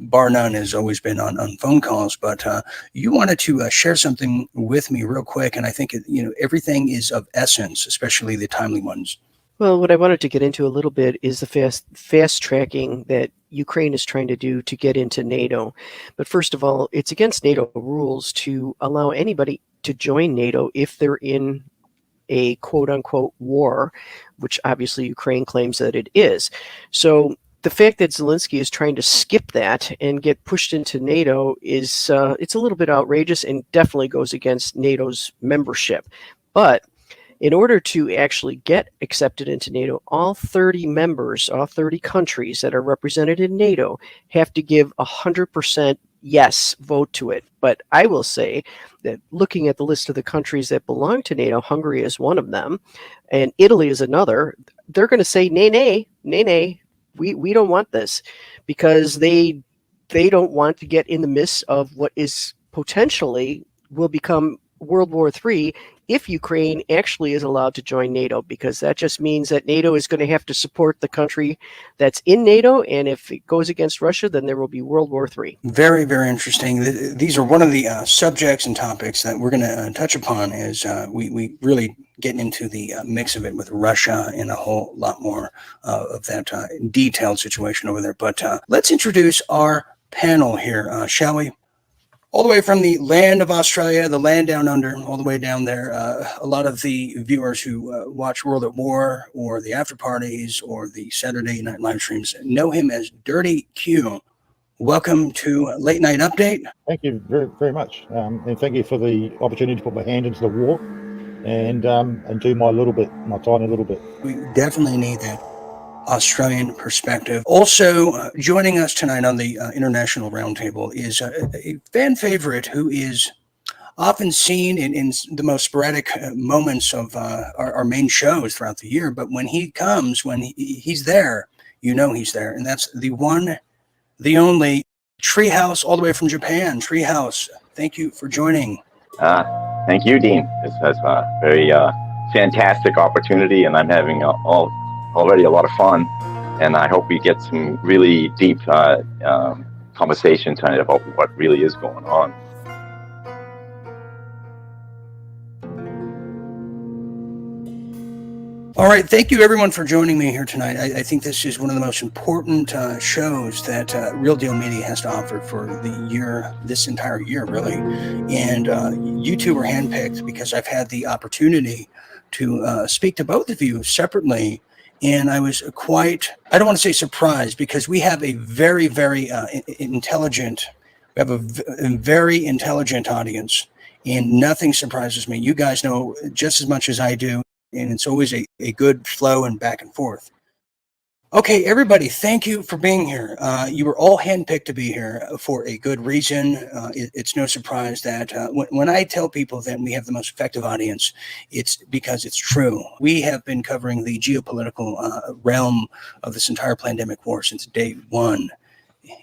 bar none has always been on phone calls, but you wanted to share something with me real quick, and I think everything is of essence, especially the timely ones. Well, what I wanted to get into a little bit is the fast tracking that Ukraine is trying to do to get into NATO. But first of all, it's against NATO rules to allow anybody to join NATO if they're in a quote-unquote war, which obviously Ukraine claims that it is. So the fact that Zelensky is trying to skip that and get pushed into NATO is it's a little bit outrageous and definitely goes against NATO's membership. But in order to actually get accepted into NATO, all 30 members, all 30 countries that are represented in NATO have to give 100% yes vote to it. But I will say that looking at the list of the countries that belong to NATO, Hungary is one of them, and Italy is another. They're going to say, nay, we don't want this, because they don't want to get in the midst of what is potentially will become World War III if Ukraine actually is allowed to join NATO, because that just means that NATO is going to have to support the country that's in NATO, and if it goes against Russia, then there will be World War III. Very, very interesting. These are one of the subjects and topics that we're going to touch upon as we really get into the mix of it with Russia and a whole lot more of that detailed situation over there. But let's introduce our panel here, shall we? All the way from the land of Australia, the land down under, all the way down there. A lot of the viewers who watch World at War or the after parties or the Saturday night live streams know him as DurtyQ. Welcome to Late Night Update. Thank you very, very much. And thank you for the opportunity to put my hand into the war and do my tiny little bit. We definitely need that Australian perspective. Also joining us tonight on the International Roundtable is a fan favorite who is often seen in the most sporadic moments of our main shows throughout the year. But when he comes, when he's there, he's there. And that's the one, the only TreeHouse, all the way from Japan. TreeHouse, thank you for joining. Thank you, Dean. It's a very fantastic opportunity, and I'm having already a lot of fun, and I hope we get some really deep conversation tonight about what really is going on. All right, thank you everyone for joining me here tonight. I think this is one of the most important shows that Real Deal Media has to offer for the year, this entire year, really. And you two were handpicked because I've had the opportunity to speak to both of you separately. And I was quite, I don't want to say surprised, because we have a very, very intelligent audience, and nothing surprises me. You guys know just as much as I do, and it's always a good flow and back and forth. Okay, everybody, thank you for being here. You were all handpicked to be here for a good reason. It's no surprise that when I tell people that we have the most effective audience, it's because it's true. We have been covering the geopolitical realm of this entire pandemic war since day one.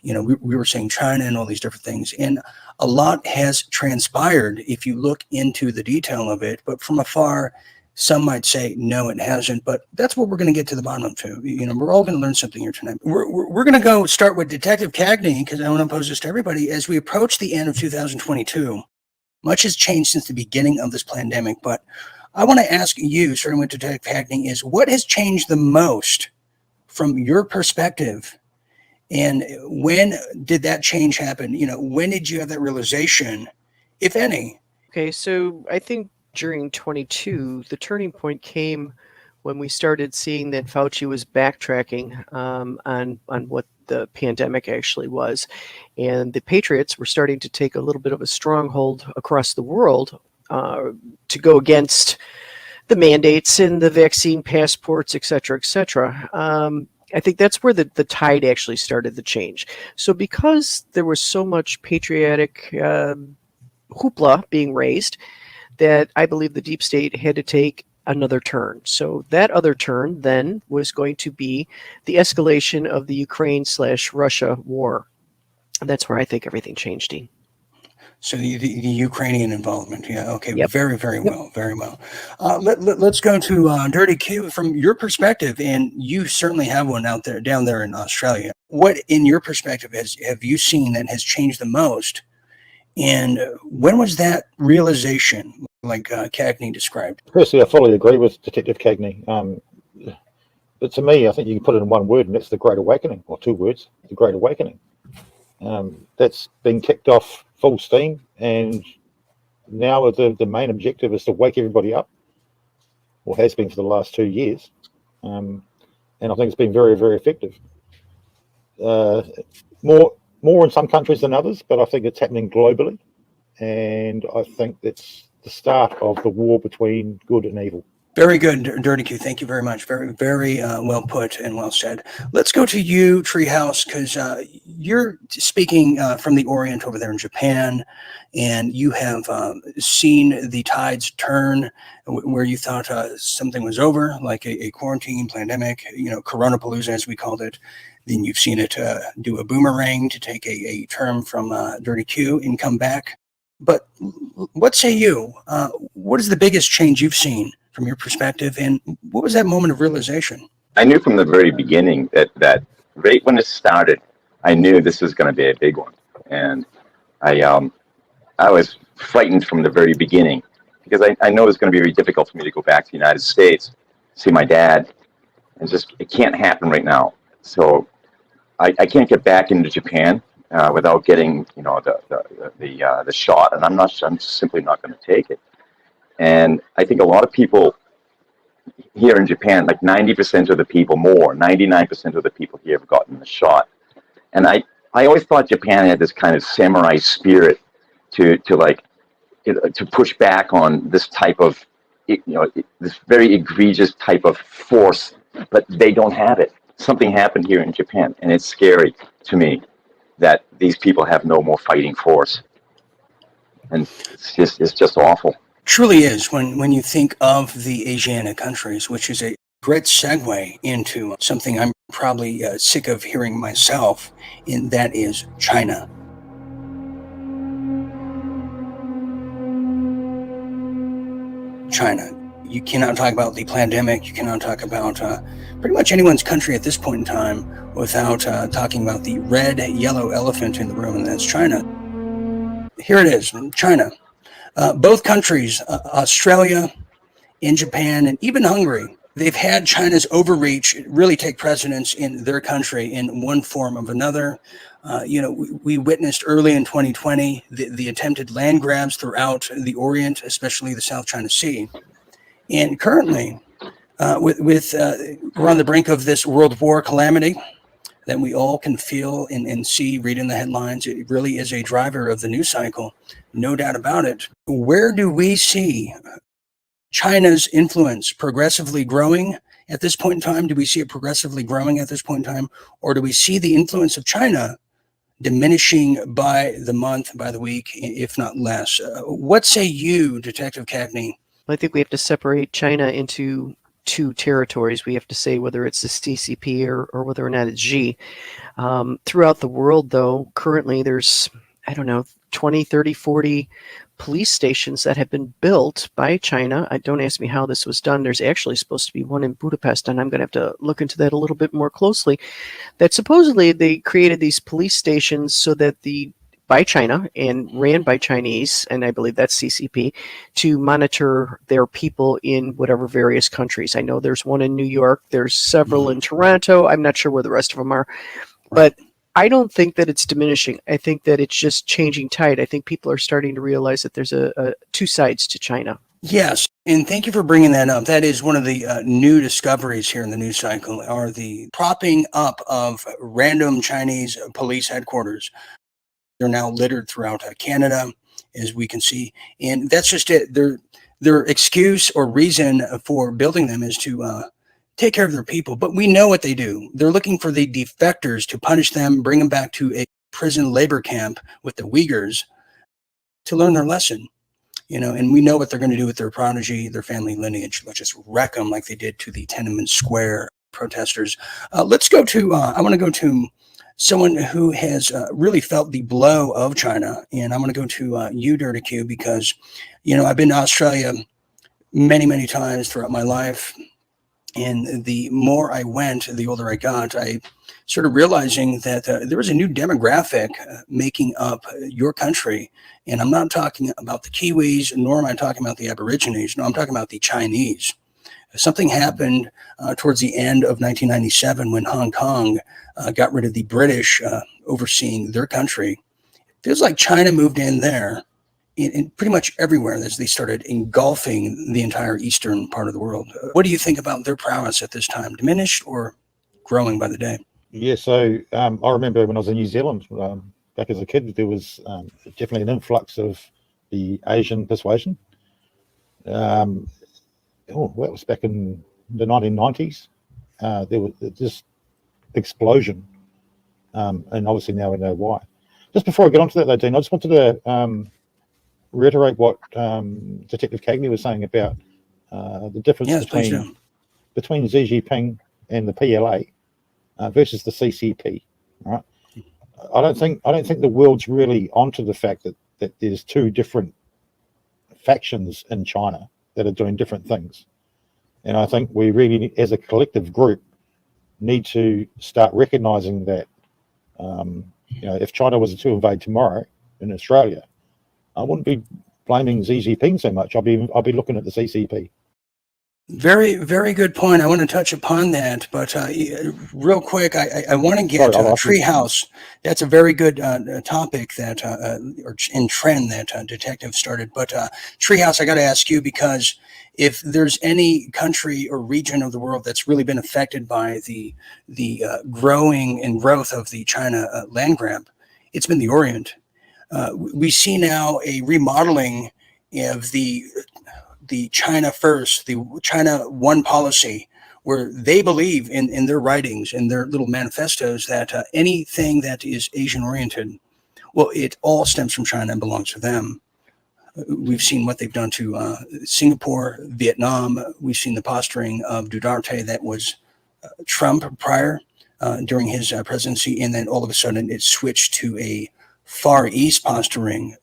We were saying China and all these different things, and a lot has transpired if you look into the detail of it, but from afar, some might say, no, it hasn't, but that's what we're going to get to the bottom of too. We're all going to learn something here tonight. We're going to go start with Detective Cagney, because I want to pose this to everybody. As we approach the end of 2022, much has changed since the beginning of this pandemic, but I want to ask you, starting with Detective Cagney, is what has changed the most from your perspective, and when did that change happen? When did you have that realization, if any? Okay, so I think during 22, the turning point came when we started seeing that Fauci was backtracking on what the pandemic actually was. And the Patriots were starting to take a little bit of a stronghold across the world to go against the mandates and the vaccine passports, et cetera, et cetera. I think that's where the tide actually started to change. So because there was so much patriotic hoopla being raised, that I believe the deep state had to take another turn. So that other turn then was going to be the escalation of the Ukraine/Russia war. And that's where I think everything changed, Dean. So the Ukrainian involvement, yeah, okay, Yep. very, very well, very well. Let's go to DurtyQ from your perspective, and you certainly have one out there, down there in Australia. What, in your perspective, have you seen that has changed the most? And when was that realization, like Cagney described? Personally, I fully agree with Detective Cagney. But to me, I think you can put it in one word, and that's the Great Awakening, or two words, the Great Awakening. That's been kicked off full steam, and now the main objective is to wake everybody up, or has been for the last 2 years. And I think it's been very, very effective. More in some countries than others, but I think it's happening globally. And I think that's the start of the war between good and evil. Very good, DurtyQ. Thank you very much. Very, very well put and well said. Let's go to you, TreeHouse, because you're speaking from the Orient over there in Japan, and you have seen the tides turn where you thought something was over, like a quarantine pandemic, Coronapalooza, as we called it. Then you've seen it do a boomerang, to take a term from DurtyQ, and come back. But what say you? What is the biggest change you've seen from your perspective, and what was that moment of realization? I knew from the very beginning that right when it started, I knew this was going to be a big one, and I was frightened from the very beginning, because I know it's going to be very difficult for me to go back to the United States, see my dad, and just it can't happen right now. So I can't get back into Japan without getting the shot, and I'm simply not going to take it. And I think a lot of people here in Japan, like 90% of the people, 99% of the people here have gotten the shot. And I always thought Japan had this kind of samurai spirit to push back on this type of, this very egregious type of force, but they don't have it. Something happened here in Japan, and it's scary to me that these people have no more fighting force. And it's just awful. Truly is, when you think of the Asianic countries, which is a great segue into something I'm probably sick of hearing myself, and that is China. China. You cannot talk about the pandemic. You cannot talk about pretty much anyone's country at this point in time without talking about the red, yellow elephant in the room, and that's China. Here it is, China. Both countries, Australia and Japan, and even Hungary, they've had China's overreach really take precedence in their country in one form or another. We witnessed early in 2020 the attempted land grabs throughout the Orient, especially the South China Sea. And currently, we're on the brink of this world war calamity that we all can feel and see, read in the headlines. It really is a driver of the news cycle, no doubt about it. Where do we see China's influence progressively growing at this point in time? Do we see it progressively growing at this point in time? Or do we see the influence of China diminishing by the month, by the week, if not less? What say you, Detective Cagney? I think we have to separate China into two territories. We have to say whether it's the CCP or whether or not it's Xi. Throughout the world, though, currently there's, 20, 30, 40 police stations that have been built by China. Don't ask me how this was done. There's actually supposed to be one in Budapest, and I'm going to have to look into that a little bit more closely. That supposedly they created these police stations so that by China and ran by Chinese, and I believe that's CCP, to monitor their people in whatever various countries. I know there's one in New York, there's several in Toronto. I'm not sure where the rest of them are, but I don't think that it's diminishing. I think that it's just changing tide. I think people are starting to realize that there's two sides to China. Yes, and thank you for bringing that up. That is one of the new discoveries here in the news cycle, are the propping up of random Chinese police headquarters. They're now littered throughout Canada, as we can see. And that's just it. Their excuse or reason for building them is to take care of their people. But we know what they do. They're looking for the defectors to punish them, bring them back to a prison labor camp with the Uyghurs to learn their lesson. And we know what they're going to do with their prodigy, their family lineage. Let's just wreck them like they did to the Tiananmen Square protesters. Let's go to, I want to go to someone who has really felt the blow of China. And I'm going to go to you, DurtyQ, because, I've been to Australia many, many times throughout my life. And the more I went, the older I got, I started realizing that there was a new demographic making up your country. And I'm not talking about the Kiwis, nor am I talking about the Aborigines. No, I'm talking about the Chinese. Something happened towards the end of 1997 when Hong Kong got rid of the British overseeing their country. It feels like China moved in there in pretty much everywhere as they started engulfing the entire eastern part of the world. What do you think about their prowess at this time? Diminished or growing by the day? Yeah, so I remember when I was in New Zealand back as a kid, there was definitely an influx of the Asian persuasion. That was back in the 1990s. There was this explosion, and obviously now we know why. Just before I get onto that, though, Dean, I just wanted to reiterate what Detective Cagney was saying about the difference between Xi Jinping and the PLA versus the CCP. Right? I don't think the world's really onto the fact that there's two different factions in China that are doing different things, and I think we really, as a collective group, need to start recognizing that. If China was to invade tomorrow in Australia, I wouldn't be blaming Xi Jinping so much. I'll be looking at the CCP. Very, very good point. I want to touch upon that, but real quick, I want to get TreeHouse. That's a very good topic that, or in trend that Detective started. But TreeHouse, I got to ask you, because if there's any country or region of the world that's really been affected by the growing and growth of the China land grab, it's been the Orient. We see now a remodeling of the China first, the China one policy, where they believe in their writings, in their little manifestos, that anything that is Asian oriented, well, it all stems from China and belongs to them. We've seen what they've done to Singapore, Vietnam. We've seen the posturing of Duterte that was Trump prior during his presidency, and then all of a sudden it switched to a Far East posturing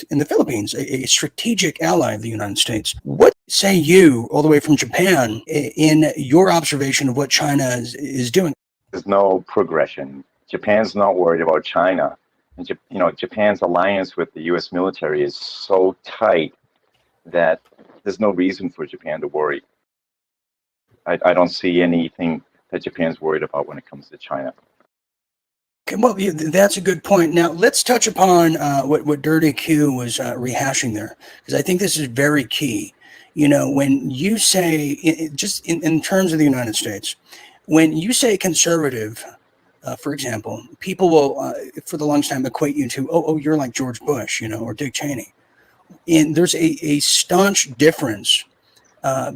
in the Philippines, a strategic ally of the United States. What say you, all the way from Japan, in your observation of what China is doing? There's no progression. Japan's not worried about China. And Japan's alliance with the U.S. military is so tight that there's no reason for Japan to worry. I don't see anything that Japan's worried about when it comes to China. Okay, well, that's a good point. Now, let's touch upon what DurtyQ was rehashing there, because I think this is very key. When you say, just in terms of the United States, when you say conservative, for example, people will, for the longest time, equate you to, oh, you're like George Bush, or Dick Cheney. And there's a staunch difference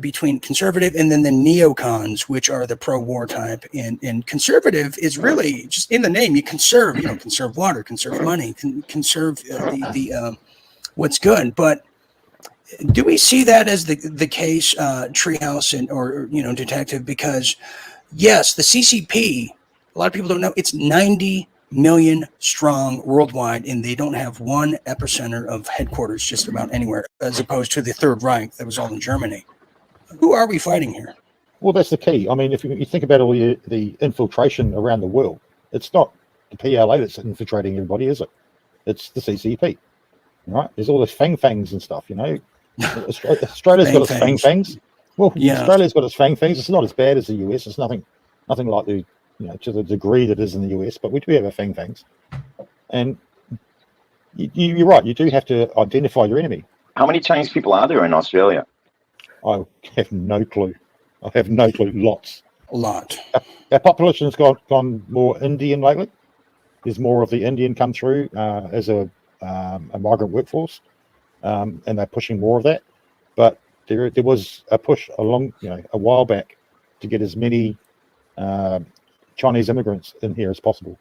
between conservative and then the neocons, which are the pro-war type. And conservative is really just in the name. You conserve, conserve water, conserve money, conserve the what's good. But do we see that as the case, TreeHouse or Detective? Because yes, the CCP, a lot of people don't know, it's 90 million strong worldwide, and they don't have one epicenter of headquarters just about anywhere, as opposed to the Third Reich that was all in Germany. Who are we fighting here? Well, that's the key. I mean, if you think about all the infiltration around the world, it's not the PLA that's infiltrating everybody, is it? It's the CCP, right? There's all this fangs and stuff, Australia's got its fangs. Well, yeah. Australia's got its fangs. It's not as bad as the US. It's nothing like the, to the degree that is in the US, but we do have our fangs. And you're right. You do have to identify your enemy. How many Chinese people are there in Australia? I have no clue. Lots. A lot. Our population has gone more Indian lately. There's more of the Indian come through as a migrant workforce, and they're pushing more of that. But there was a push a while back to get as many Chinese immigrants in here as possible.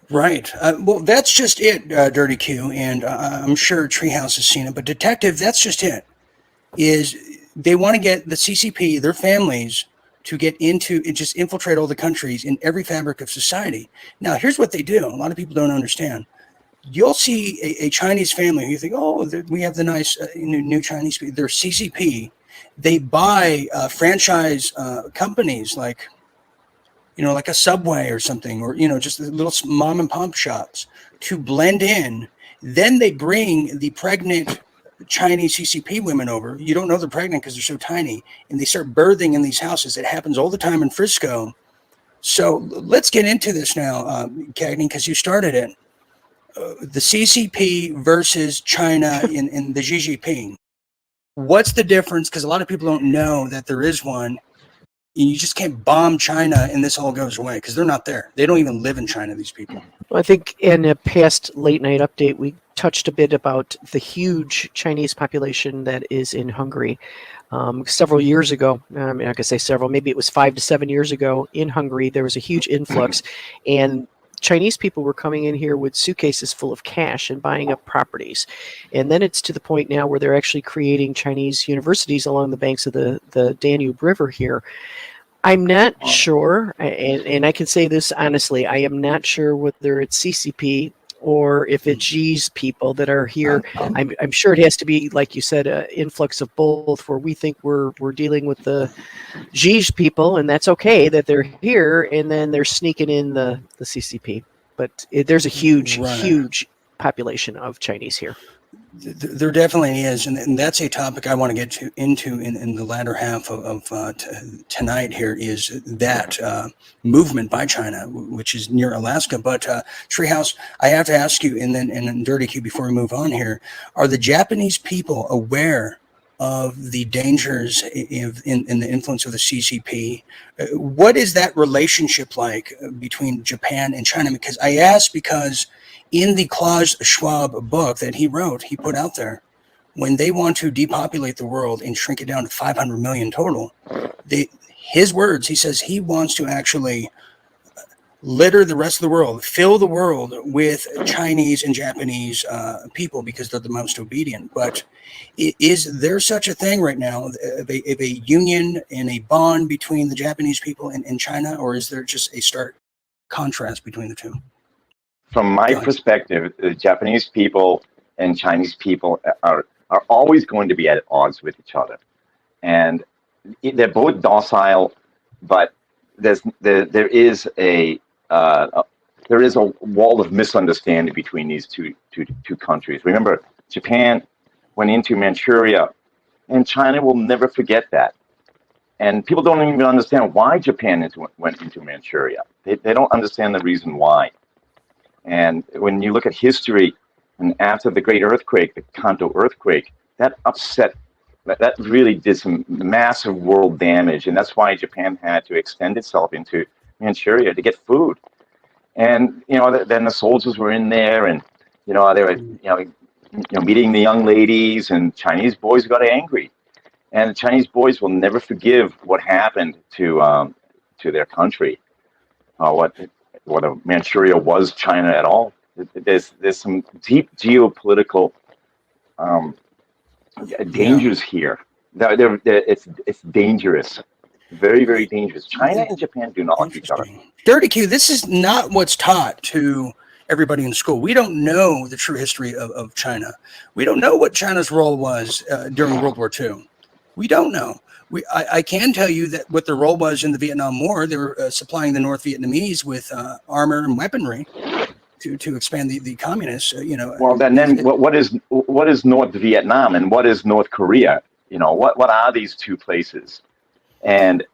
Right. Well, that's just it, DurtyQ, and I'm sure TreeHouse has seen it. But Detective, that's just it. Is they want to get the CCP, their families, to get into and just infiltrate all the countries in every fabric of society. Now, here's what they do. A lot of people don't understand. You'll see a Chinese family. You think, oh, we have the nice new Chinese people. They're CCP. They buy franchise companies like, like a Subway or something, or, just little mom and pop shops to blend in. Then they bring the pregnant Chinese CCP women over. You don't know they're pregnant because they're so tiny, and they start birthing in these houses. It happens all the time in Frisco. So let's get into this now, Cagney, because you started it. The CCP versus China in the Xi Jinping. What's the difference? Because a lot of people don't know that there is one. You just can't bomb China and this all goes away because they're not there. They don't even live in China, these people. Well, I think in a past late night update, we touched a bit about the huge Chinese population that is in Hungary. Several years ago, I'm not going to say several, maybe it was 5 to 7 years ago in Hungary, there was a huge influx, and Chinese people were coming in here with suitcases full of cash and buying up properties. And then it's to the point now where they're actually creating Chinese universities along the banks of the Danube River here. I'm not sure, and I can say this honestly, I am not sure whether it's CCP or if it's Xi's people that are here. I'm sure it has to be, like you said, an influx of both, where we think we're dealing with the Xi's people, and that's okay that they're here, and then they're sneaking in the CCP. But there's a huge population of Chinese here. There definitely is, and that's a topic I want to get into in the latter half of tonight. Here is that movement by China, which is near Alaska. But TreeHouse, I have to ask you, and then DurtyQ, before we move on here, are the Japanese people aware of the dangers in the influence of the CCP? What is that relationship like between Japan and China? Because I ask because in the Klaus Schwab book that he wrote, he put out there, when they want to depopulate the world and shrink it down to 500 million total, his words, he says he wants to actually litter the rest of the world, fill the world with Chinese and Japanese people because they're the most obedient. But is there such a thing right now of a union and a bond between the Japanese people and China, or is there just a stark contrast between the two? From my perspective, the Japanese people and Chinese people are always going to be at odds with each other, and they're both docile, but there is a wall of misunderstanding between these two countries. Remember, Japan went into Manchuria, and China will never forget that. And people don't even understand why Japan went into Manchuria. They don't understand the reason why. And when you look at history, and after the great earthquake, the Kanto earthquake, that really did some massive world damage. And that's why Japan had to extend itself into Manchuria to get food. And, then the soldiers were in there, and, they were, meeting the young ladies, and Chinese boys got angry. And the Chinese boys will never forgive what happened to their country. Whether Manchuria was China at all. There's some deep geopolitical dangers here. It's dangerous, very, very dangerous. China and Japan do not like each other. DurtyQ, this is not what's taught to everybody in school. We don't know the true history of China. We don't know what China's role was during World War II. We don't know. I can tell you that what their role was in the Vietnam War. They were supplying the North Vietnamese with armor and weaponry to expand the communists. Well, then what is North Vietnam and what is North Korea? What are these two places? And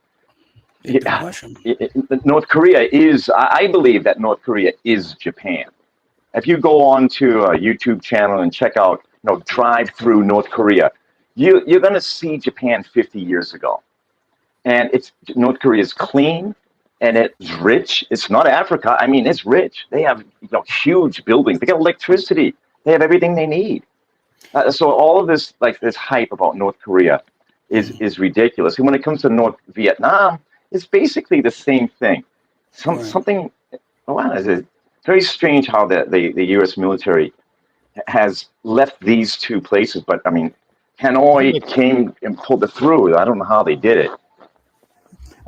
North Korea is. I believe that North Korea is Japan. If you go on to a YouTube channel and check out, drive through North Korea, you're going to see Japan 50 years ago. And North Korea is clean and it's rich. It's not Africa. I mean, it's rich. They have huge buildings. They got electricity. They have everything they need. So all of this, this hype about North Korea is ridiculous. And when it comes to North Vietnam, it's basically the same thing. Something, it's very strange how the U.S. military has left these two places. But, I mean, Hanoi came and pulled it through. I don't know how they did it.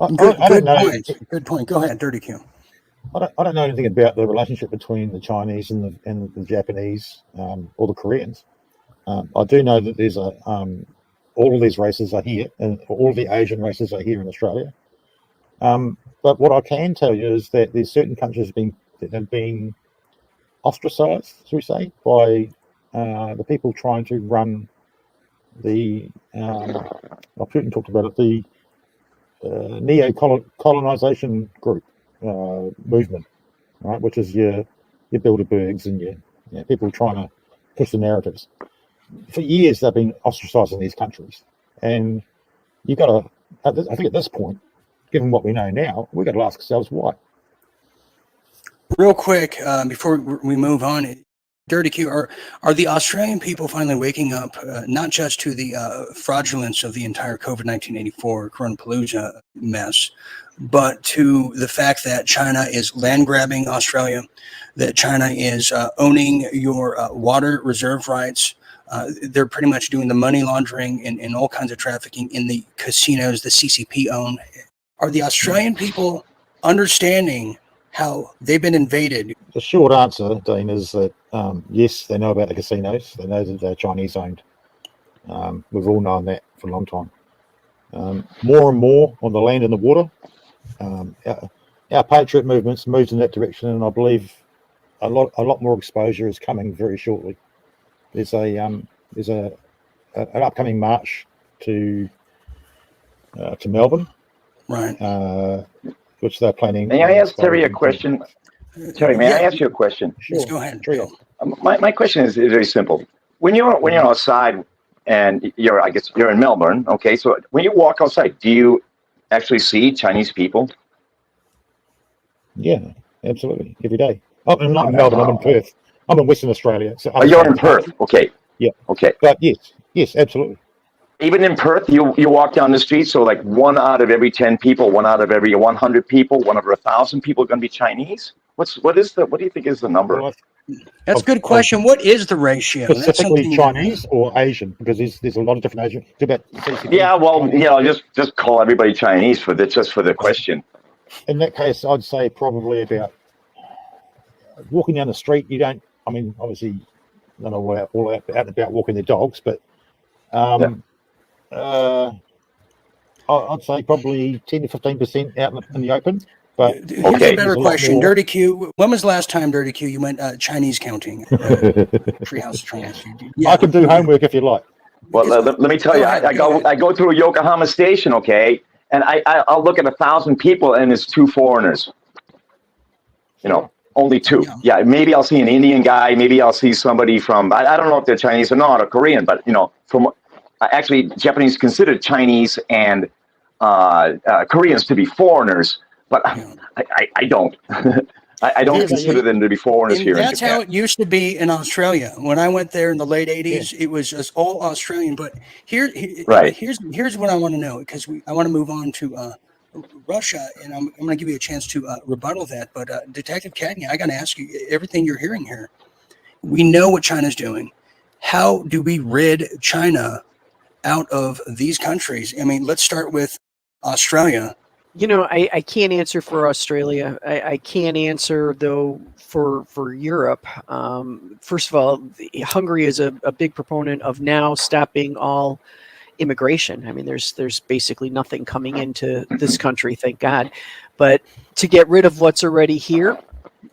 I don't know. Good point. Go ahead, DurtyQ. I don't know anything about the relationship between the Chinese and the Japanese or the Koreans. I do know that there's all of these races are here, and all of the Asian races are here in Australia. But what I can tell you is that there's certain countries that have been ostracised, shall we say, by the people trying to run the. Putin talked about it. The neo-colonization group movement, right? Which is your Bilderbergs and your people trying to push the narratives. For years, they've been ostracised in these countries, and you've got to. I think at this point, given what we know now, we've got to ask ourselves why. Real quick, before we move on, DurtyQ, are the Australian people finally waking up, not just to the fraudulence of the entire COVID-19 84 Coronapalooza mess, but to the fact that China is land grabbing Australia, that China is owning your water reserve rights. They're pretty much doing the money laundering and all kinds of trafficking in the casinos the CCP own. Are the Australian people understanding how they've been invaded? The short answer, Dean, is that yes, they know about the casinos. They know that they're Chinese owned. We've all known that for a long time. More and more on the land and the water. Our patriot movements moved in that direction, and I believe a lot more exposure is coming very shortly. There's an upcoming march to Melbourne, right? Which they're planning. May I ask Terry a question? Terry, may I ask you a question? Sure. Go ahead. My question is very simple. When you're outside and I guess you're in Melbourne, okay? So when you walk outside, do you actually see Chinese people? Yeah, absolutely, every day. I'm not in Melbourne. I'm in Perth. I'm in Western Australia. So you're in Perth, okay? Yeah. Okay. But yes, absolutely. Even in Perth, you walk down the street, so like 1 out of every 10 people, 1 out of every 100 people, 1 out of 1,000 people are going to be Chinese. What do you think is the number? Well, that's a good question. What is the ratio? Specifically Chinese or Asian? Because there's a lot of different Asian. Yeah, well, just call everybody Chinese for the question. In that case, I'd say probably about walking down the street. You don't. I mean, obviously, not all out and about walking their dogs, but I'd say probably 10 to 15% out in the open. But here's a better question, DurtyQ. When was the last time, DurtyQ, you went Chinese counting? TreeHouse Chinese. Yeah. I can do homework if you like. Well, let me tell you, I go through Yokohama Station, okay, and I'll look at 1,000 people, and it's 2 foreigners. Only 2. Yeah, maybe I'll see an Indian guy. Maybe I'll see somebody from I don't know if they're Chinese or not, or Korean, but from actually Japanese considered Chinese and Koreans to be foreigners. But I don't. I don't consider them to be foreigners here in Japan. That's how it used to be in Australia. When I went there in the late 80s, it was just all Australian. But here's what I want to know, because I want to move on to Russia, and I'm going to give you a chance to rebuttal that. But Detective Cagney, I got to ask you, everything you're hearing here, we know what China's doing. How do we rid China out of these countries? I mean, let's start with Australia. I can't answer for Australia. I can't answer, though, for Europe. First of all, Hungary is a big proponent of now stopping all immigration. I mean, there's basically nothing coming into this country, thank God. But to get rid of what's already here,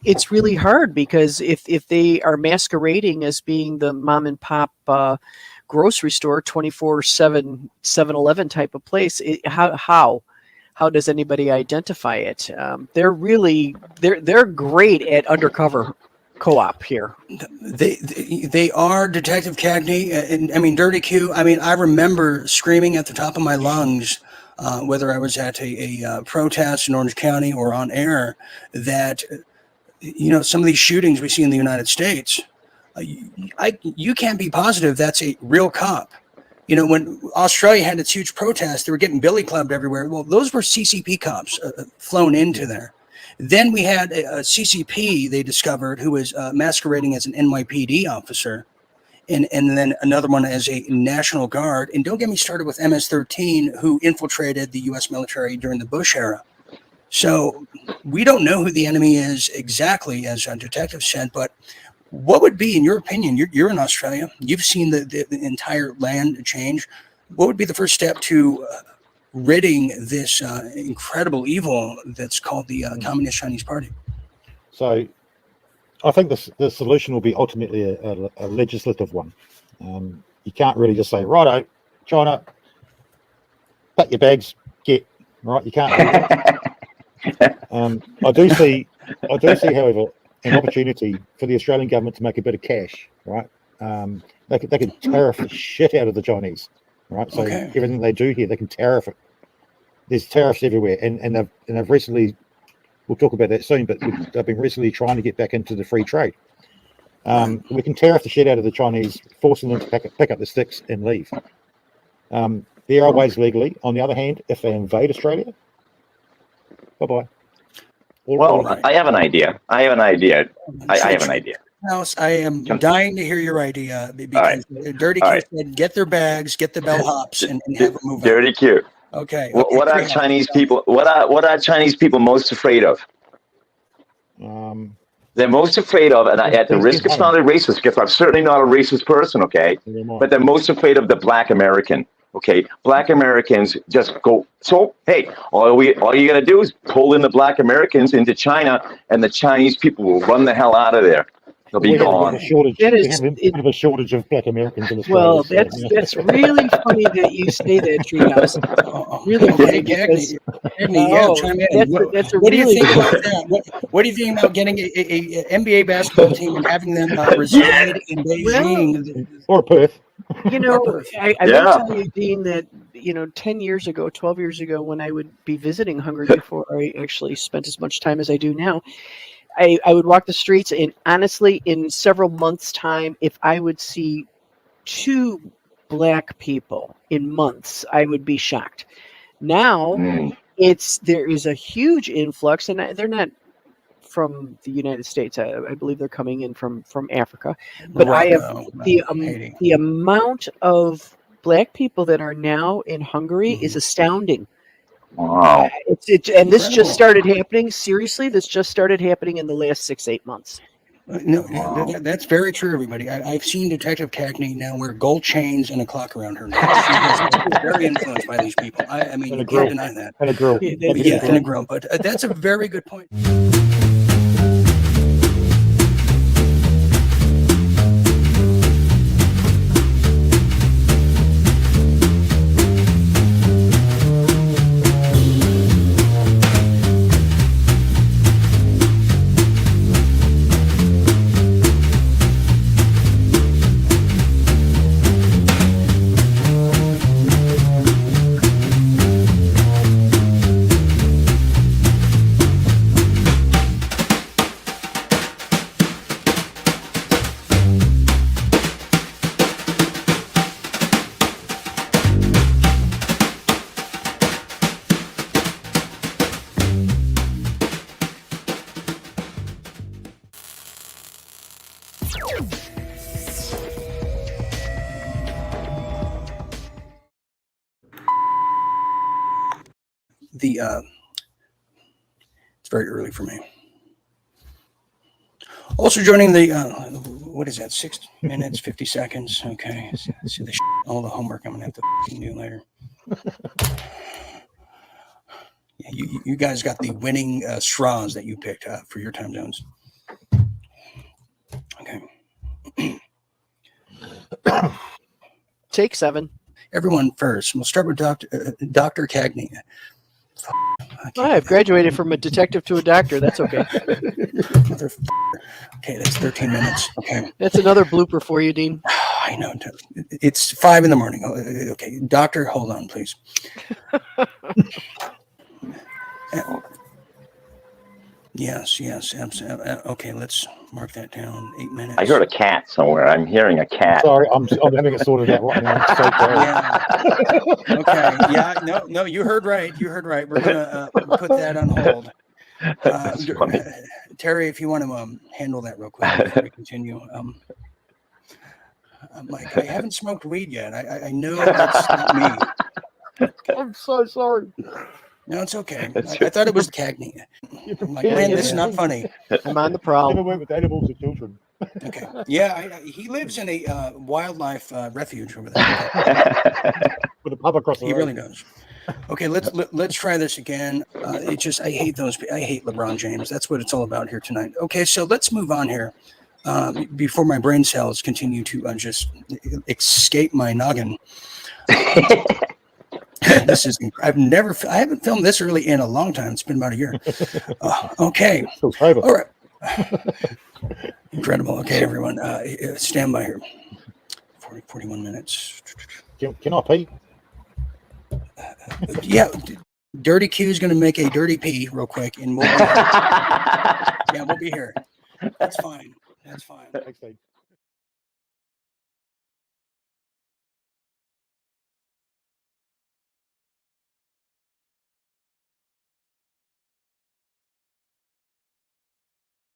it's really hard, because if they are masquerading as being the mom and pop grocery store, 24/7 7-Eleven type of place, how does anybody identify it? They're great at undercover co-op here. They are, Detective Cagney, and I mean, DurtyQ. I mean, I remember screaming at the top of my lungs, whether I was at a protest in Orange County or on air, that some of these shootings we see in the United States, you can't be positive that's a real cop. When Australia had its huge protest, they were getting billy clubbed everywhere. Well, those were CCP cops flown into there. Then we had a CCP they discovered who was masquerading as an NYPD officer. and then another one as a National Guard. And don't get me started with MS-13, who infiltrated the U.S. military during the Bush era. So we don't know who the enemy is exactly, as a detective said, but what would be, in your opinion, you're in Australia, you've seen the entire land change. What would be the first step to ridding this incredible evil that's called the Communist Chinese Party? So I think the solution will be ultimately a legislative one. You can't really just say, righto, China, pack your bags, get, right? You can't do that. I do see, however, an opportunity for the Australian government to make a bit of cash, right? They can tariff the shit out of the Chinese, right? So everything they do here, they can tariff it. There's tariffs everywhere, and they've recently, we'll talk about that soon, but they've been recently trying to get back into the free trade. We can tariff the shit out of the Chinese, forcing them to pick up the sticks and leave. There are ways legally. On the other hand, if they invade Australia, bye-bye. Well, I have an idea. I have an idea. House, I am dying to hear your idea, because DurtyQ said, get their bags, get the bellhops, and have them move on. DurtyQ. Okay. What are Chinese people? What are Chinese people most afraid of? They're most afraid of, and at the risk of sounding racist, because I'm certainly not a racist person, okay? But they're most afraid of the Black American. Okay, Black Americans just go. So hey, all you're gonna do is pull in the Black Americans into China, and the Chinese people will run the hell out of there. They'll be gone. We have a bit of a shortage of Black Americans in Australia. Well, that's really funny that you say that, TreeHouse. Really funny. That's a what do you really think about that? What do you think about getting a NBA basketball team and having them reside in Beijing or Perth? You know, I will tell you, Dean, that 10 years ago, 12 years ago, when I would be visiting Hungary before I actually spent as much time as I do now, I would walk the streets, and honestly, in several months' time, if I would see 2 Black people in months, I would be shocked. Now, there is a huge influx, and they're not from the United States. I believe they're coming in from Africa. But the amount of Black people that are now in Hungary is astounding. Wow. And this just started happening. Seriously, this just started happening in the last 6-8 months. That's very true, everybody. I've seen Detective Cagney now wear gold chains and a clock around her neck. She's very influenced by these people. I mean, you can't deny that. And a grill. And a grill. But that's a very good point. It's very early for me. Also joining the what is that? 6 minutes 50 seconds. Okay, see all the homework I'm gonna have to do later. Yeah, you guys got the winning straws that you picked for your time zones. Okay. Take 7. Everyone first. We'll start with Dr. Cagney. I've graduated from a detective to a doctor. That's okay. Okay, that's 13 minutes. Okay. That's another blooper for you, Dean. I know. It's 5 in the morning. Okay, doctor, hold on, please. Yes, absolutely. Okay, let's mark that down. 8 minutes. I heard a cat somewhere. I'm hearing a cat. Sorry, I'm having it sorted out right now. So yeah. Okay. Yeah. No. You heard right. We're gonna put that on hold. Terry, if you want to handle that real quick before we continue. I'm like, I haven't smoked weed yet. I know that's not me. I'm so sorry. No, it's okay. That's I thought it was Cagney. You're I'm like, man, this is not funny. I'm on the Never prowl. work with animals or children. Okay. Yeah, he lives in a wildlife refuge over there. With a pub across the He road. really does. Okay, let's try this again. It just I hate LeBron James. That's what it's all about here tonight. Okay, so let's move on here. Before my brain cells continue to just escape my noggin. This is I haven't filmed this early in a long time. It's been about a year. Okay. Still sober. All right. Incredible. Okay, everyone. Stand by here. 41 minutes. Can I pee? Yeah. Dirty Q is going to make a dirty pee real quick, and we'll be here. Yeah, we'll be here. That's fine. That's fine. Thanks, Steve.